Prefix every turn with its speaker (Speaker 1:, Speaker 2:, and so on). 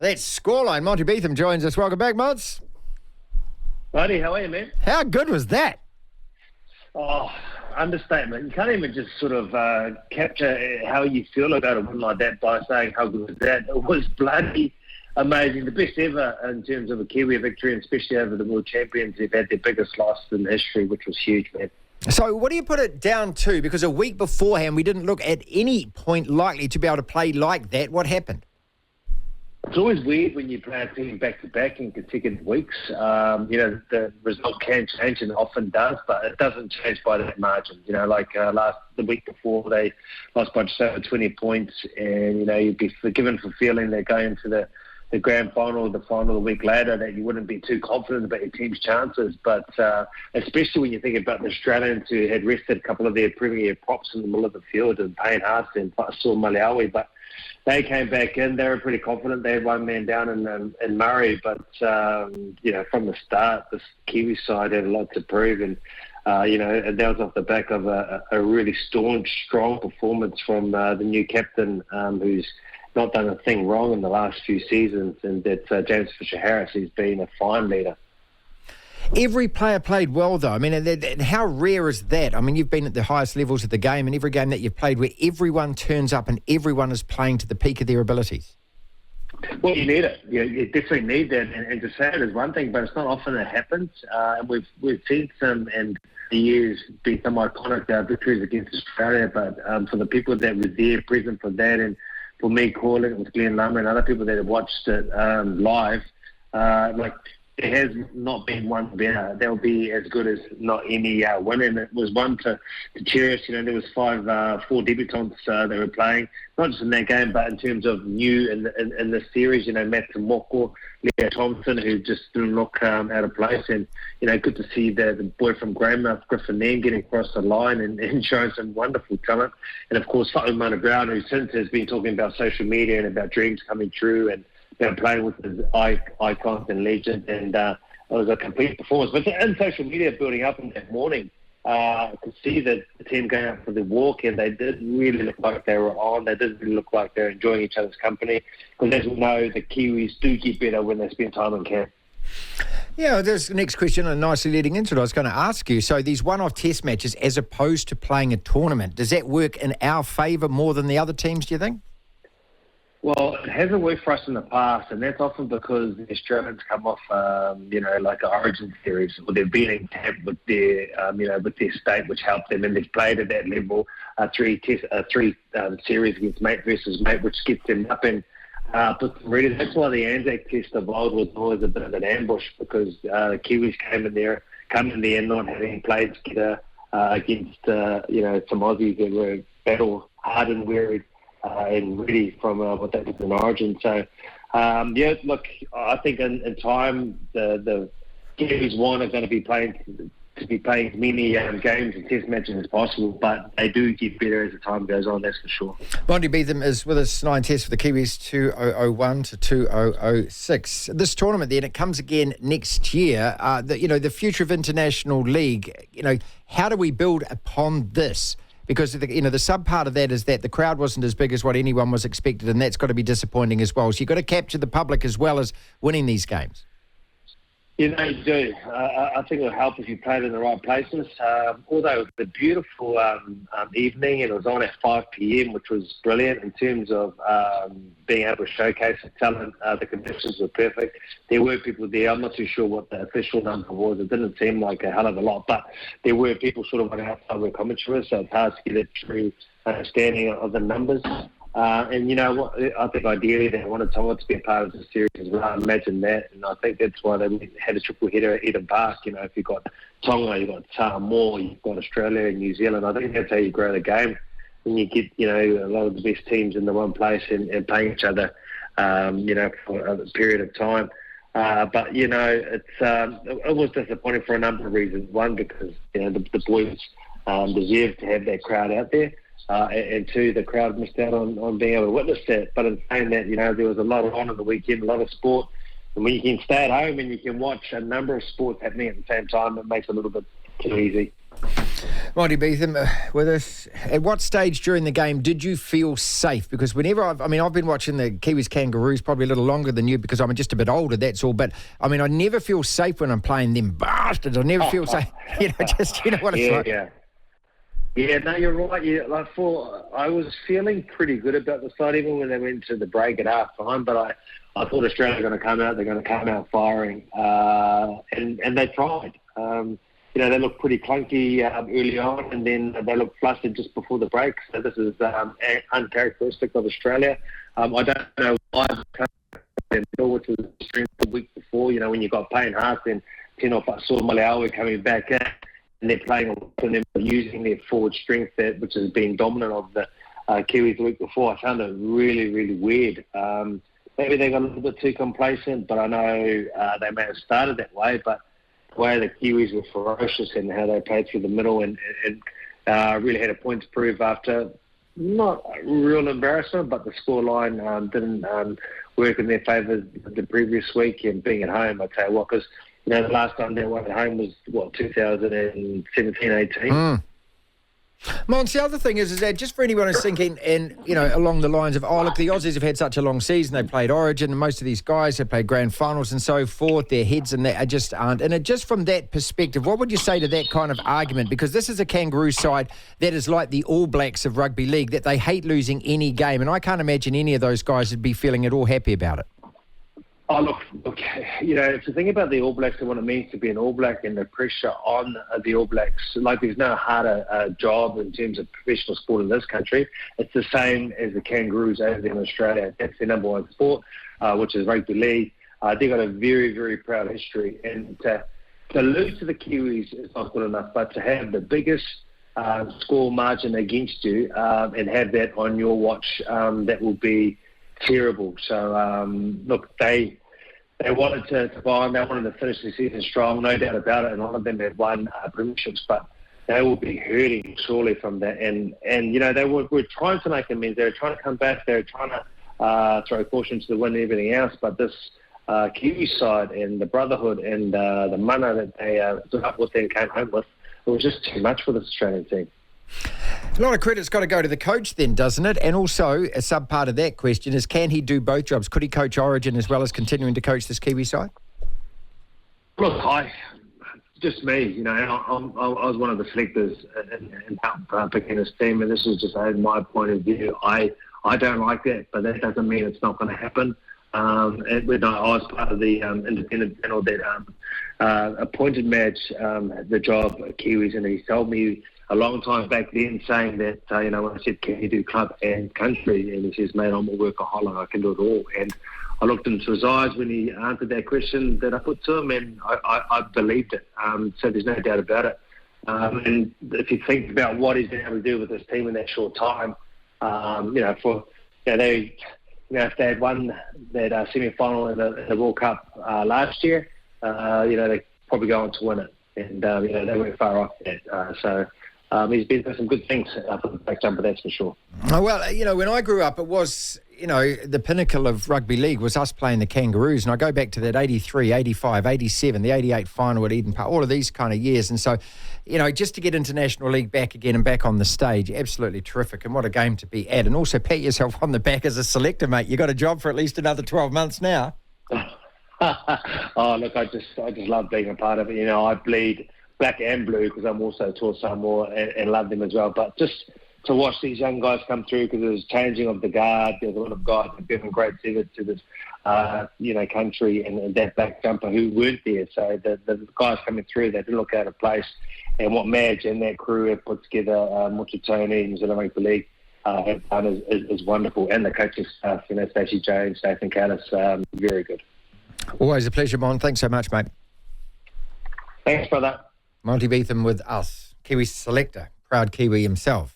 Speaker 1: That's Scoreline. Monty Betham joins us. Welcome back, Mods.
Speaker 2: Buddy, how are you, man?
Speaker 1: How good was that?
Speaker 2: Oh, understatement. You can't even just sort of capture how you feel about a win like that by saying how good was that. It was bloody amazing. The best ever in terms of a Kiwi victory, and especially over the world champions. They've had their biggest loss in history, which was huge, man.
Speaker 1: So what do you put it down to? Because a week beforehand, we didn't look at any point likely to be able to play like that. What happened?
Speaker 2: It's always weird when you play a team back-to-back in consecutive weeks. The result can change, and often does, but it doesn't change by that margin. The week before, they lost by just over 20 points, and, you'd be forgiven for feeling they're going to the grand final or the final a week later, that you wouldn't be too confident about your team's chances. But especially when you think about the Australians who had rested a couple of their premier props in the middle of the field, and Payne Haas and Saul Maliawi, but they came back in. They were pretty confident. They had one man down in Murray, but from the start, this Kiwi side had a lot to prove, and and that was off the back of a really staunch, strong performance from the new captain, who's not done a thing wrong in the last few seasons, and that's James Fisher-Harris. He's been a fine leader.
Speaker 1: Every player played well, though. I mean, and how rare is that? I mean, you've been at the highest levels of the game, and every game that you've played where everyone turns up and everyone is playing to the peak of their abilities.
Speaker 2: Well, you need it. You definitely need that. And to say it is one thing, but it's not often it happens. And we've seen some in the years be some iconic victories against Australia, but for the people that were there, present for that, and for me calling it with Glenn Lummer and other people that have watched it live, there has not been one better. They'll be as good as not any win, and it was one to cherish. There was four debutants that were playing, not just in that game, but in terms of new in the series. Matt Tomoko, Leo Thompson, who just didn't look out of place, and good to see the boy from Greymouth, Griffin Nairn, getting across the line and showing some wonderful talent. And of course, Fa'amana Brown, who since has been talking about social media and about dreams coming true, and playing with his icons and legends, and it was a complete performance. But in social media building up in that morning, I could see that the team going out for the walk, and they did really look like they were on. They did really look like they're enjoying each other's company, because as we know, the Kiwis do get better when they spend time in camp.
Speaker 1: Yeah, there's the next question, and nicely leading into it, I was going to ask you, so these one-off test matches as opposed to playing a tournament, does that work in our favour more than the other teams, do you think?
Speaker 2: Well, it hasn't worked for us in the past, and that's often because the Australians come off, like an Origin series, or they've been in camp with their state, which helped them, and they've played at that level, three series against mate versus mate, which gets them up. And really, that's why the Anzac Test of old was always a bit of an ambush, because the Kiwis come in there not having played together against some Aussies that were battle hard and weary. And ready from what they did in Origin. So, I think in time the Kiwis are going to be playing as many games and test matches as possible, but they do get better as the time goes on, that's for sure.
Speaker 1: Monty Betham is with us, 9 tests for the Kiwis, 2001 to 2006. This tournament then, it comes again next year. The future of International League, how do we build upon this? Because the sub part of that is that the crowd wasn't as big as what anyone was expected, and that's got to be disappointing as well. So you've got to capture the public as well as winning these games.
Speaker 2: You do. I think it'll help if you played in the right places. Although it was a beautiful evening, and it was on at 5 p.m, which was brilliant in terms of being able to showcase the talent. The conditions were perfect. There were people there. I'm not too sure what the official number was. It didn't seem like a hell of a lot, but there were people sort of on outside where commentary was, so it's hard to get a true understanding of the numbers. And you know what? I think ideally they wanted Tonga to be a part of the series as well. I imagine that, and I think that's why they had a triple header at Eden Park. If you've got Tonga, you've got Samoa, you've got Australia and New Zealand. I think that's how you grow the game, when you get a lot of the best teams in the one place and playing each other, for a period of time. But it was disappointing for a number of reasons. One, because the boys deserved to have that crowd out there. And two, the crowd missed out on being able to witness that. But in saying that, there was a lot on the weekend, a lot of sport. And when you can stay at home and you can watch a number of sports happening at the same time, it makes it a little bit too easy.
Speaker 1: Monty Betham with us. At what stage during the game did you feel safe? Because whenever I've been watching the Kiwis Kangaroos probably a little longer than you because I'm just a bit older, that's all. But, I never feel safe when I'm playing them bastards. I never feel safe. You know what it's like.
Speaker 2: Yeah, no, you're right. Yeah, I was feeling pretty good about the side even when they went to the break at half time, but I thought Australia were going to come out. They're going to come out firing, and they tried. They looked pretty clunky early on, and then they looked flustered just before the break. So this is uncharacteristic of Australia. I don't know why, which was the strength the week before. When you got Payne Haas and Tino Malawi coming back in, and they're playing and they're using their forward strength, which has been dominant of the Kiwis the week before. I found it really, really weird. Maybe they got a little bit too complacent, but I know they may have started that way, but the way the Kiwis were ferocious and how they played through the middle and really had a point to prove after not a real embarrassment, but the scoreline didn't work in their favour the previous week, and being at home, I tell you what, because the last time they won at home was 2017-18.
Speaker 1: Mons, the other thing is that just for anyone who's thinking, and along the lines of, look, the Aussies have had such a long season, they played Origin, and most of these guys have played grand finals and so forth, their heads and that just aren't. And just from that perspective, what would you say to that kind of argument? Because this is a Kangaroo side that is like the All Blacks of rugby league, that they hate losing any game, and I can't imagine any of those guys would be feeling at all happy about it.
Speaker 2: Oh, look, if you think about the All Blacks and what it means to be an All Black and the pressure on the All Blacks, like there's no harder job in terms of professional sport in this country. It's the same as the Kangaroos over there in Australia. That's their number one sport, which is rugby league. They've got a very, very proud history. And to lose to the Kiwis is not good enough, but to have the biggest score margin against you and have that on your watch, that will be terrible. So, look, they wanted to climb, they wanted to finish the season strong, no doubt about it, and all of them had won premierships, but they will be hurting surely from that. And they were trying to make amends. They were trying to come back. They were trying to throw caution to the wind and everything else, but this Kiwi side and the brotherhood and the mana that they stood up with and came home with, it was just too much for this Australian team.
Speaker 1: A lot of credit's got to go to the coach then, doesn't it? And also, a sub-part of that question is, can he do both jobs? Could he coach Origin as well as continuing to coach this Kiwi side?
Speaker 2: Look, just me, I was one of the selectors in picking this team, and this is just my point of view. I don't like that, but that doesn't mean it's not going to happen. And when I was part of the independent panel that appointed Madge the job at Kiwis, and he told me a long time back then saying that, when I said, can you do club and country? And he says, mate, I'm a workaholic, I can do it all. And I looked into his eyes when he answered that question that I put to him, and I believed it. So there's no doubt about it. And if you think about what he's been able to do with this team in that short time, if they had won that semi-final in the World Cup last year, they probably go on to win it. And, they weren't far off that. He's been doing some good things for the back jumper, that's for sure.
Speaker 1: Oh, well, when I grew up, it was, the pinnacle of rugby league was us playing the Kangaroos. And I go back to that 83, 85, 87, the 88 final at Eden Park, all of these kind of years. And so, just to get International League back again and back on the stage, absolutely terrific. And what a game to be at. And also pat yourself on the back as a selector, mate. You got a job for at least another 12 months now.
Speaker 2: Oh, look, I just love being a part of it. I bleed black and blue because I'm also Tour Samoa and love them as well. But just to watch these young guys come through, because there's changing of the guard, there's a lot of guys that have given great service to this, country and that back jumper who weren't there. So the guys coming through, they didn't look out of place. And what Madge and that crew have put together, Mochitoni, New Zealand Rugby League, have done is wonderful. And the coaching staff, Stacey Jones, Nathan Callis, very good.
Speaker 1: Always a pleasure, Mon. Thanks so much, mate.
Speaker 2: Thanks, brother.
Speaker 1: Monty Betham with us, Kiwi selector, proud Kiwi himself.